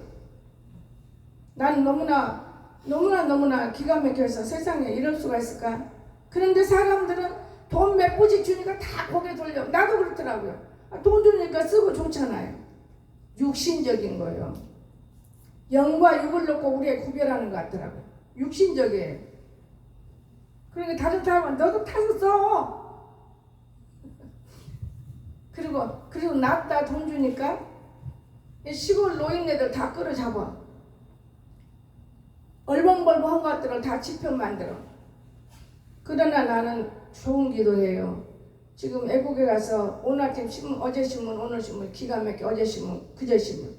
난 너무나 기가 막혀서 세상에 이럴 수가 있을까? 그런데 사람들은 돈 몇 푸씩 주니까 다 고개 돌려. 나도 그렇더라고요. 돈 주니까 쓰고 좋잖아요. 육신적인 거예요. 영과 육을 놓고 우리의 구별하는 것 같더라고요. 육신적이에요. 그러니까 다른 사람은 너도 타서 써. 그리고 낫다 돈 주니까 시골 노인네들 다 끌어잡아. 얼벙벌벙한 것들을 다 지편 만들어. 그러나 나는 좋은 기도해요. 지금 애국에 가서 오늘 아침 신문, 어제 신문, 오늘 신문 기가 막혀. 어제 신문, 그제 신문.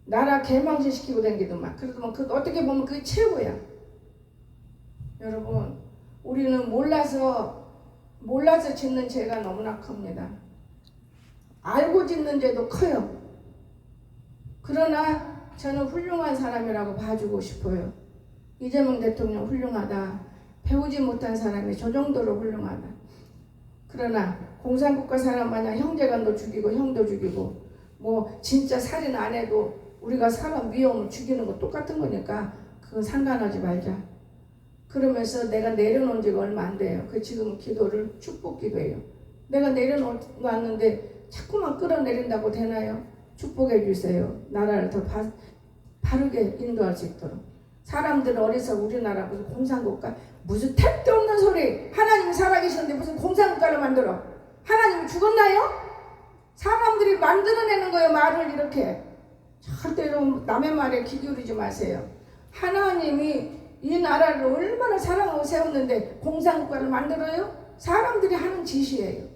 나라 개망신시키고 다니기도 막. 그래도 그 어떻게 보면 그게 최고야. 여러분, 우리는 몰라서 짓는 죄가 너무나 큽니다. 알고 짓는 죄도 커요. 그러나 저는 훌륭한 사람이라고 봐주고 싶어요. 이재명 대통령 훌륭하다. 배우지 못한 사람이 저 정도로 훌륭하다. 그러나 공산국가 사람 마냥 형제간도 죽이고 형도 죽이고 뭐 진짜 살인 안 해도 우리가 사람 위험을 죽이는 거 똑같은 거니까 그건 상관하지 말자. 그러면서 내가 내려놓은 지가 얼마 안 돼요. 그 지금 기도를 축복 기도해요. 내가 내려놓았는데 자꾸만 끌어내린다고 되나요? 축복해 주세요. 나라를 더 바르게 인도할 수 있도록. 사람들은 어리석어. 우리나라 무슨 공산국가 무슨 택도 없는 소리. 하나님이 살아계시는데 무슨 공산국가를 만들어. 하나님이 죽었나요? 사람들이 만들어내는 거예요. 말을 이렇게. 절대로 남의 말에 귀 기울이지 마세요. 하나님이 이 나라를 얼마나 사랑하고 세웠는데 공산국가를 만들어요? 사람들이 하는 짓이에요.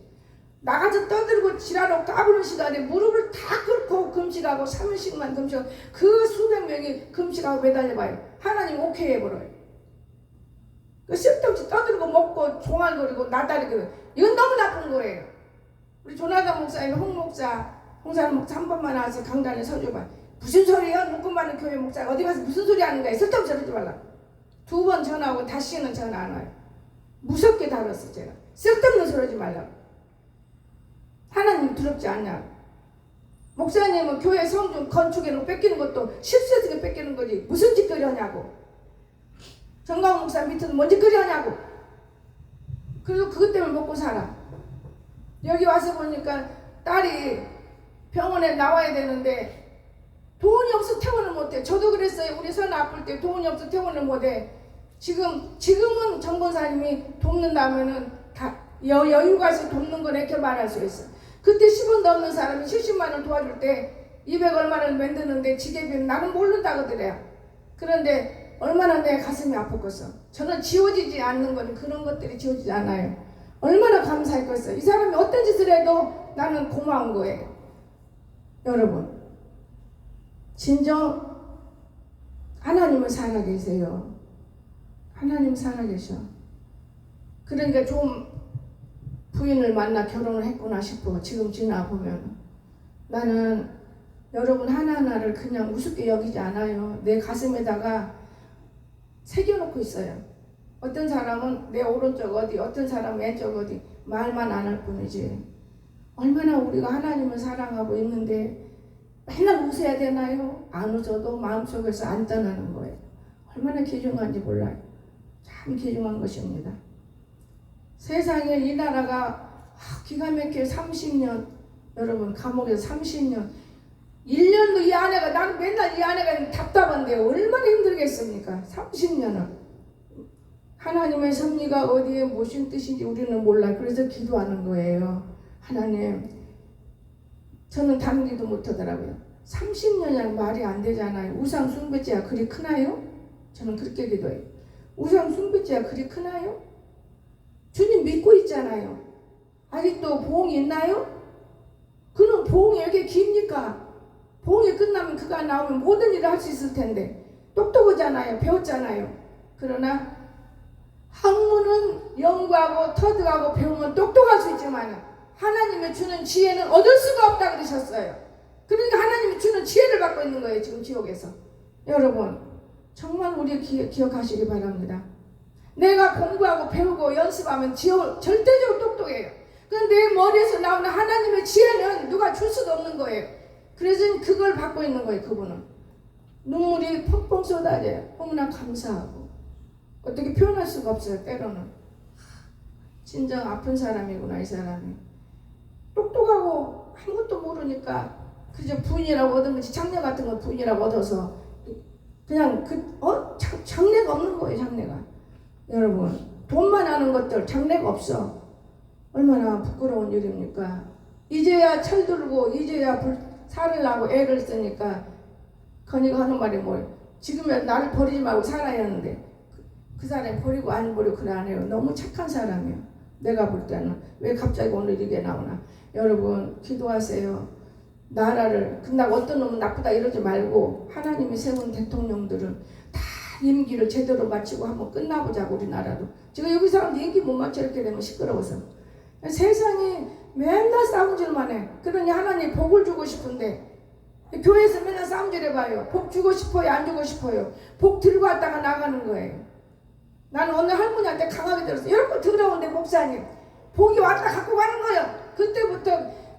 나가서 떠들고 지랄하고 까부는 시간에 무릎을 다 꿇고 금식하고 3일씩만 금식하고 그 수백 명이 금식하고 매달려봐요. 하나님 오케이 해버려요. 그 쓸데없이 떠들고 먹고 종알거리고 나다리고 이건 너무 나쁜 거예요. 우리 조나단 목사님, 홍 목사, 홍사람 목사 한 번만 와서 강단에 서줘봐. 무슨 소리야? 묶음 많은 교회 목사가 어디 가서 무슨 소리 하는 거야? 쓸데없이 하지 말라. 2번 전화하고 다시는 전화 안 와요. 무섭게 다뤘어 제가. 쓸데없는 소리 하지 말라고. 하나님 두렵지 않냐? 목사님은 교회 성전 건축해놓고 뺏기는 것도 실수해서 뺏기는 거지 무슨 짓거리 하냐고. 정강 목사 밑에는 뭔 짓거리 하냐고. 그래도 그것 때문에 먹고 살아. 여기 와서 보니까 딸이 병원에 나와야 되는데 돈이 없어 퇴원을 못해. 저도 그랬어요. 우리 선 아플 때 돈이 없어 퇴원을 못해. 지금은 정권사님이 돕는다면은 다 여유가 있어 돕는 건 이렇게 말할 수 있어. 그때 10원 넘는 사람이 70만 원 도와줄 때 200 얼마를 만드는데 지게비는 나는 모른다 그러더래요. 그런데 얼마나 내 가슴이 아팠겠어. 저는 지워지지 않는 건 그런 것들이 지워지지 않아요. 얼마나 감사했겠어. 이 사람이 어떤 짓을 해도 나는 고마운 거예요. 여러분 진정 하나님은 살아계세요. 하나님 살아계셔. 그러니까 좀 부인을 만나 결혼을 했구나 싶어. 지금 지나보면 나는 여러분 하나하나를 그냥 우습게 여기지 않아요. 내 가슴에다가 새겨놓고 있어요. 어떤 사람은 내 오른쪽 어디, 어떤 사람은 왼쪽 어디 말만 안 할 뿐이지. 얼마나 우리가 하나님을 사랑하고 있는데 맨날 웃어야 되나요? 안 웃어도 마음속에서 안 떠나는 거예요. 얼마나 귀중한지 몰라요. 참 귀중한 것입니다. 세상에 이 나라가 기가 막히게 30년 여러분 감옥에서 30년 1년도 이 아내가 나는 맨날 이 아내가 답답한데 얼마나 힘들겠습니까? 30년을 하나님의 섭리가 어디에 무슨 뜻인지 우리는 몰라. 그래서 기도하는 거예요. 하나님 저는 다른 기도 못하더라고요. 30년이라는 말이 안 되잖아요. 우상 숭배죄가 그리 크나요? 저는 그렇게 기도해요. 우상 숭배죄가 그리 크나요? 주님 믿고 있잖아요. 아직도 보응이 있나요? 그는 보응이 왜 이렇게 깁니까? 보응이 끝나면 그가 나오면 모든 일을 할 수 있을 텐데 똑똑하잖아요. 배웠잖아요. 그러나 학문은 연구하고 터득하고 배우면 똑똑할 수 있지만 하나님이 주는 지혜는 얻을 수가 없다 그러셨어요. 그러니까 하나님이 주는 지혜를 받고 있는 거예요. 지금 지옥에서. 여러분 정말 우리 기억하시기 바랍니다. 내가 공부하고 배우고 연습하면 절대적으로 똑똑해요. 그런데 내 머리에서 나오는 하나님의 지혜는 누가 줄 수도 없는 거예요. 그래서 그걸 받고 있는 거예요. 그분은. 눈물이 펑펑 쏟아져요. 너무나 감사하고 어떻게 표현할 수가 없어요. 때로는. 진정 아픈 사람이구나 이 사람이. 똑똑하고 아무것도 모르니까 그저 부인이라고 얻으면 장래 같은 거 부인이라고 얻어서 그냥 장래가 없는 거예요. 장래가. 여러분 돈만 하는 것들 장래가 없어. 얼마나 부끄러운 일입니까? 이제야 철들고 이제야 살을 나고 애를 쓰니까 건이가 하는 말이 뭐예요? 지금은 나를 버리지 말고 살아야 하는데 그 사람이 버리고 안 버리고 그래 안 해요. 너무 착한 사람이에요. 내가 볼 때는. 왜 갑자기 오늘 이게 나오나. 여러분 기도하세요. 나라를 그냥 어떤 놈은 나쁘다 이러지 말고 하나님이 세운 대통령들은 다 임기를 제대로 마치고 한번 끝나보자고. 우리나라도 지금 여기 사람들 임기 못 마쳐 이렇게 되면 시끄러워서 세상이 맨날 싸움질만 해. 그러니 하나님 복을 주고 싶은데 교회에서 맨날 싸움질 해봐요. 복 주고 싶어요? 안 주고 싶어요? 복 들고 왔다가 나가는 거예요. 나는 어느 할머니한테 강하게 들었어요. 이렇게 더러운데 목사님 복이 왔다 갖고 가는 거예요. 그때부터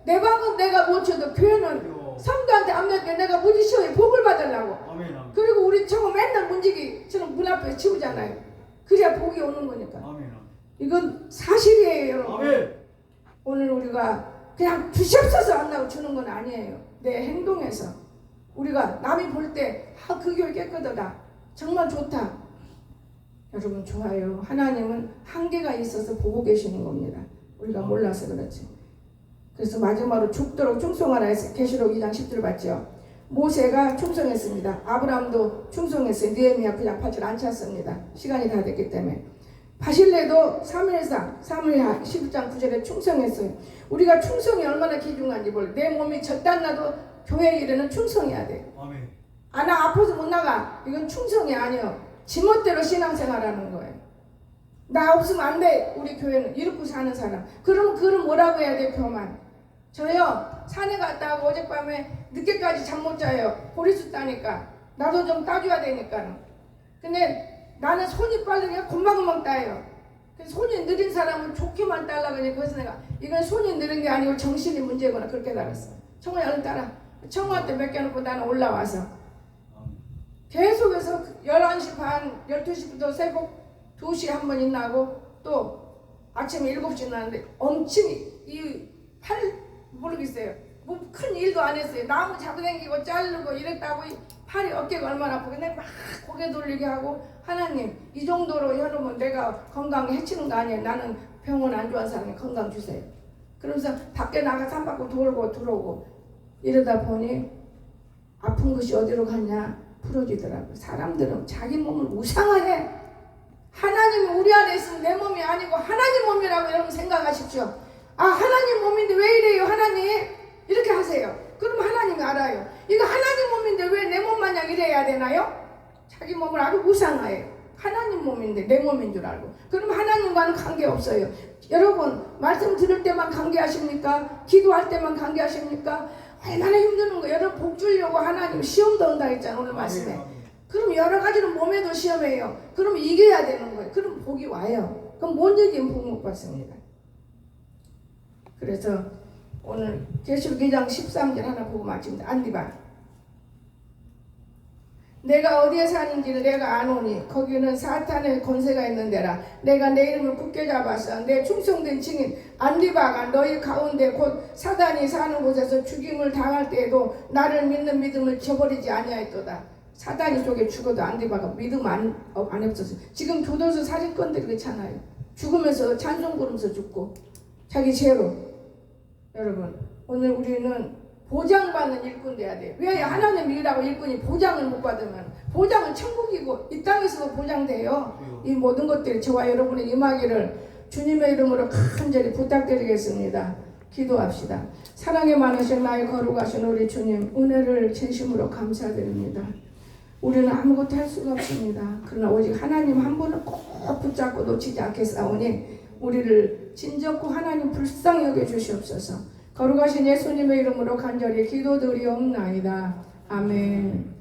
내 방은 내가 못 쳐도 교회는 성도한테 안 맡겨 내가 부딪혀요. 복을 받으려고. 아멘, 아멘. 그리고 우리 저거 맨날 문지기처럼 문 앞에 치우잖아요. 그래야 복이 오는 거니까. 아멘. 이건 사실이에요. 여러분. 아멘. 오늘 우리가 그냥 주시옵소서 한다고 주는 건 아니에요. 내 행동에서 우리가 남이 볼 때 그 교회 깨끗하다. 정말 좋다. 여러분 좋아요. 하나님은 한계가 있어서 보고 계시는 겁니다. 우리가 몰라서 그렇지. 그래서 마지막으로 죽도록 충성하라 해서 계시록 2장 10절 봤죠. 모세가 충성했습니다. 아브라함도 충성했어요. 느헤미야 그냥 밭을 안 찼습니다. 시간이 다 됐기 때문에. 바실레도 사무엘상 11장 9절에 충성했어요. 우리가 충성이 얼마나 귀중한지 몰라. 내 몸이 절단나도 교회 일에는 충성해야 돼. 아멘. 나 아파서 못 나가. 이건 충성이 아니요. 지멋대로 신앙생활하는 거예요. 나 없으면 안 돼. 우리 교회는 이렇게 사는 사람. 그럼 뭐라고 해야 돼? 교만. 저요 산에 갔다 하고 어젯밤에 늦게까지 잠 못 자요. 보리수 따니까. 나도 좀 따줘야 되니까. 근데 나는 손이 빠르니까 금방금방 따요. 손이 느린 사람은 좋게만 따려고 그러니 그래서 내가 이건 손이 느린 게 아니고 정신이 문제구나 그렇게 달았어. 청아 얼른 따라. 청아한테 맡겨놓고 나는 올라와서 계속해서 11시 반 12시부터 새벽 2시에 한 번 일어나고 또 아침에 7시에 일어나는데 엄청 모르겠어요. 뭐 큰 일도 안 했어요. 나무 잡아당기고 자르고 이랬다고 팔이 어깨가 얼마나 아프고 근데 막 고개 돌리게 하고 하나님 이 정도로 여러분 내가 건강에 해치는 거 아니에요. 나는 병원 안 좋아하는 사람이 건강 주세요. 그러면서 밖에 나가 산바퀴 돌고 들어오고 이러다 보니 아픈 것이 어디로 갔냐 풀어지더라고요. 사람들은 자기 몸을 우상화해. 하나님이 우리 안에 있으면 내 몸이 아니고 하나님 몸이라고 여러분 생각하십시오. 하나님 몸인데 왜 이래요 하나님? 이렇게 하세요. 그럼 하나님이 알아요. 이거 하나님 몸인데 왜 내 몸 마냥 이래야 되나요? 자기 몸을 아주 우상화해요. 하나님 몸인데 내 몸인 줄 알고. 그럼 하나님과는 관계없어요. 여러분 말씀 들을 때만 관계하십니까? 기도할 때만 관계하십니까? 얼마나 힘드는 거예요. 여러분 복 주려고 하나님 시험도 온다 했잖아요 오늘 말씀에. 그럼 여러 가지로 몸에도 시험해요. 그럼 이겨야 되는 거예요. 그럼 복이 와요. 그럼 못 이기면 복 못 받습니다. 그래서 오늘 계시록 2장 13절 하나 보고 마칩니다. 안디바. 내가 어디에 사는지를 내가 아노니 거기는 사탄의 권세가 있는 데라. 내가 내 이름을 굳게 잡아서 내 충성된 증인 안디바가 너희 가운데 곧 사단이 사는 곳에서 죽임을 당할 때에도 나를 믿는 믿음을 저버리지 아니하였도다. 사단이 쪽에 죽어도 안디바가 믿음 안 없었어요. 지금 교도소 살인건들 그렇잖아요. 죽으면서 찬송 부르면서 죽고 자기 죄로. 여러분 오늘 우리는 보장받는 일꾼 돼야 돼요. 왜 하나님 일이라고 일꾼이 보장을 못 받으면 보장은 천국이고 이 땅에서도 보장돼요. 이 모든 것들이 저와 여러분의 임하기를 주님의 이름으로 간절히 부탁드리겠습니다. 기도합시다. 사랑에 많으신 나의 거룩하신 우리 주님 은혜를 진심으로 감사드립니다. 우리는 아무것도 할 수가 없습니다. 그러나 오직 하나님 한 분을 꼭 붙잡고 놓치지 않겠사오니 우리를 진정코 하나님 불쌍히 여겨 주시옵소서. 거룩하신 예수님의 이름으로 간절히 기도드리옵나이다. 아멘.